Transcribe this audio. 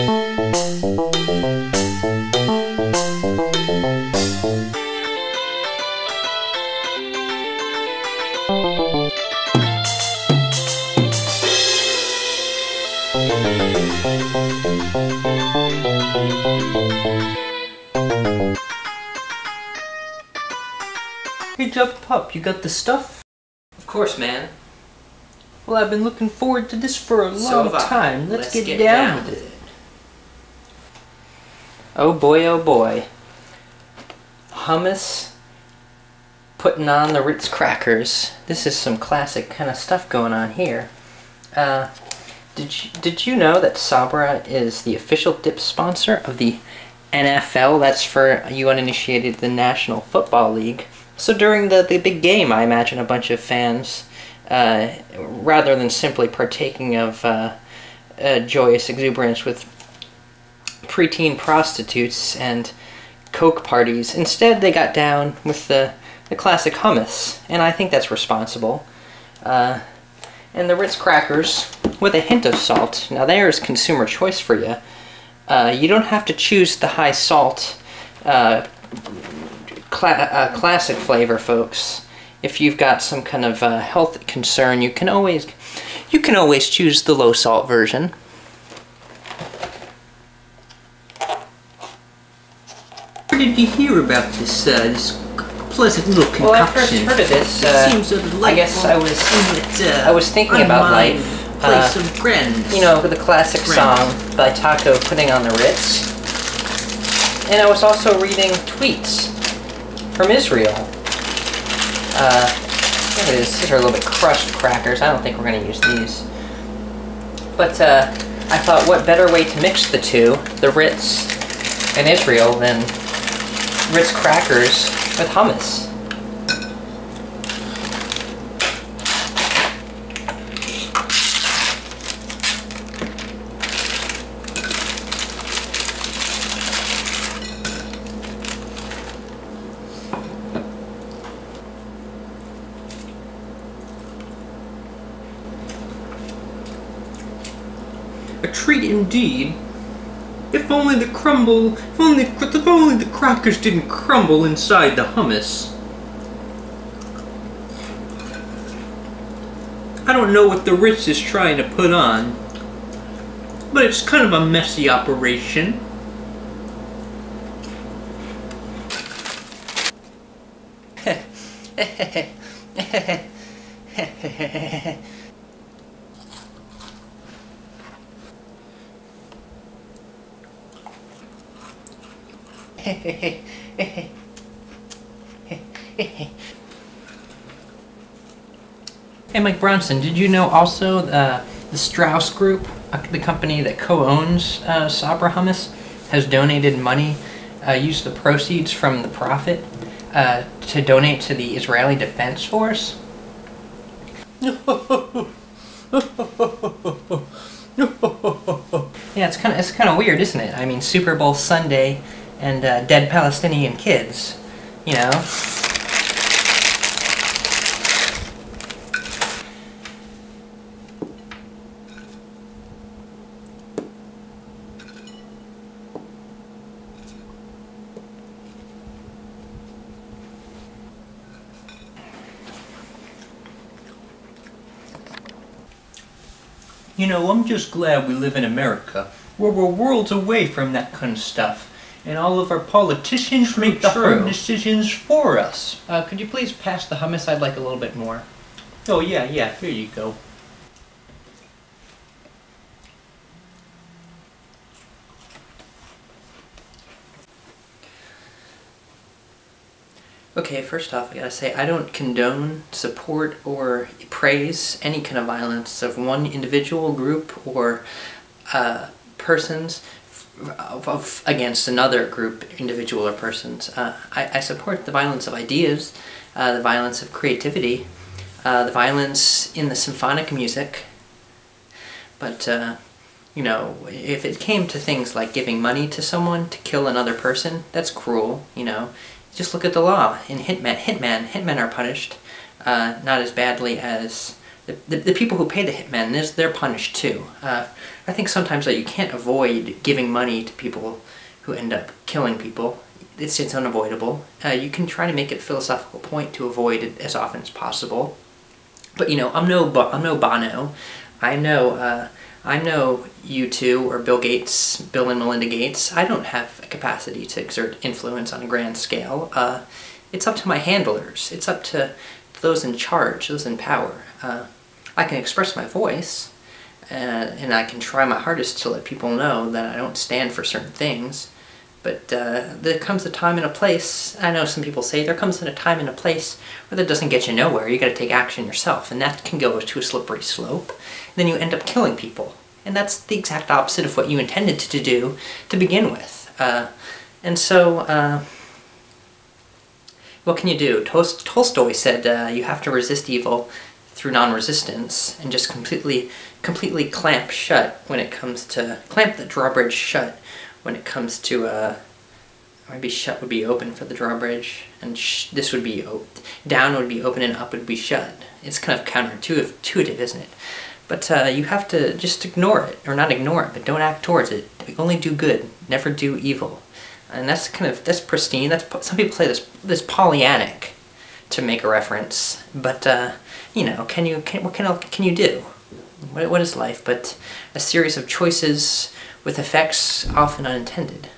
Hey Jabbapop, you got the stuff? Of course, man. Well, I've been looking forward to this for a long time. Let's get down with it. Oh boy, hummus, putting on the Ritz Crackers. This is some classic kind of stuff going on here. Did you know that Sabra is the official dip sponsor of the NFL? That's, for you uninitiated, the National Football League. So during the big game, I imagine a bunch of fans, rather than simply partaking of joyous exuberance with preteen prostitutes and coke parties, instead they got down with the classic hummus, and I think that's responsible. And the Ritz Crackers, with a hint of salt. Now there's consumer choice for you. You don't have to choose the high salt classic flavor, folks. If you've got some kind of health concern, you can always choose the low salt version. Where did you hear about this this pleasant little concoction? Well, I first heard of this. It seems so delightful. I guess I was thinking about life. Place of friends. You know, the classic song by Taco, Putting on the Ritz. And I was also reading tweets from Israel. Here it is. These are a little bit crushed crackers. I don't think we're going to use these. But I thought, what better way to mix the two, the Ritz and Israel, than Ritz Crackers with hummus. A treat indeed. If only the crackers didn't crumble inside the hummus. I don't know what the Ritz is trying to put on, but it's kind of a messy operation. Hey, Mike Bronson, did you know also the Strauss Group, the company that co-owns Sabra Hummus, has donated money, used the proceeds from the profit to donate to the Israeli Defense Force? Yeah, it's kind of weird, isn't it? I mean, Super Bowl Sunday and dead Palestinian kids, you know? You know, I'm just glad we live in America, where we're worlds away from that kind of stuff, and all of our politicians make the hard decisions for us. Could you please pass the hummus? I'd like a little bit more. Oh yeah, here you go. Okay, first off, I gotta say, I don't condone, support, or praise any kind of violence of one individual, group, or persons against another group, individual, or persons. I support the violence of ideas, the violence of creativity, the violence in the symphonic music, but, you know, if it came to things like giving money to someone to kill another person, that's cruel, you know. Just look at the law. In hitmen are punished not as badly as the people who pay the hitmen. They're punished too I think sometimes that you can't avoid giving money to people who end up killing people. It's unavoidable. You can try to make it a philosophical point to avoid it as often as possible. But you know, I'm no Bono. I know you two, or Bill Gates, Bill and Melinda Gates. I don't have a capacity to exert influence on a grand scale. It's up to my handlers. It's up to those in charge, those in power. I can express my voice, and I can try my hardest to let people know that I don't stand for certain things. But there comes a time and a place, I know some people say, there comes a time and a place where that doesn't get you nowhere. You gotta take action yourself, and that can go to a slippery slope. And then you end up killing people. And that's the exact opposite of what you intended to do to begin with. And so, what can you do? Tolstoy said you have to resist evil through non-resistance, and just completely clamp shut when it comes to, clamp the drawbridge shut when it comes to, maybe shut would be open for the drawbridge, and this would be down would be open and up would be shut. It's kind of counterintuitive, isn't it? But you have to just ignore it, or not ignore it, but don't act towards it. Only do good, never do evil. And that's pristine. Some people say this Pollyannic to make a reference, but you know, what can you do? What is life but a series of choices with effects often unintended?